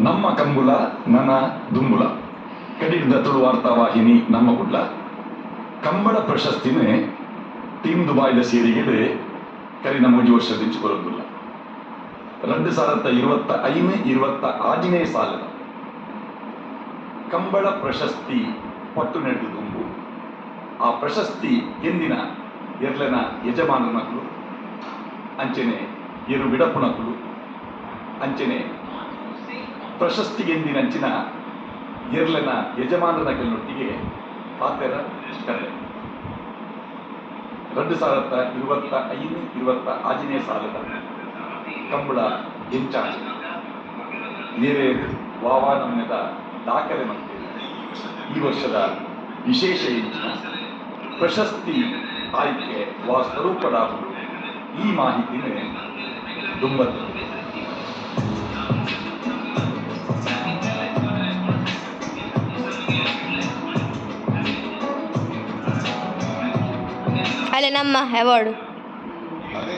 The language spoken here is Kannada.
ನಮ್ಮ ಕಂಬುಲ ನನ ದುಂಬುಲ ಕಡಿದ ತುಳು ವಾರ್ತಾವಾಹಿನಿ ನಮ್ಮ ಕುಡ್ಲ ಕಂಬಳ ಪ್ರಶಸ್ತಿನೇ ಟೀಮ್ ದುಬಾಯ್ದ ಸೇರಿಗೆಡೆ ಕರಿನ 3 ವರ್ಷ ದಿಂಚಿಕೊಳ್ಳುವುದಿಲ್ಲ 2025-26 ಸಾಲದ ಕಂಬಳ ಪ್ರಶಸ್ತಿ ಪಟ್ಟು ನಡೆದು ದುಂಬು ಆ ಪ್ರಶಸ್ತಿ ಎಂದಿನ ಎರ್ಲೆನ ಯಜಮಾನನಕಲು ಅಂಚನೆ ಎರು ಬಿಡಪುನಕಲು ಅಂಚನೆ ಪ್ರಶಸ್ತಿಗೆಂದಿನ ಅಂಚಿನ ಎರ್ಲೆನ ಯಜಮಾನನ ಕೆಲನೊಟ್ಟಿಗೆ ಪಾತೆರ ಕರೆ 2025-26 ಸಾಲದ ಕಂಬಳ ಎಂಚಾಣಿ ನೇರೇ ವಾವಾನಮ್ಯದ ದಾಖಲೆ ಮಾಡ್ತೇವೆ. ಈ ವರ್ಷದ ವಿಶೇಷ ಎಂಚಿನ ಪ್ರಶಸ್ತಿ ಆಯ್ಕೆ ವಾ ಸ್ವರೂಪಡಾಗುವುದು ಈ ಮಾಹಿತಿನೇ ದುಂಬತ್ತು. ಅಲ್ಲೇ ನಮ್ಮ ಅವಾರ್ಡು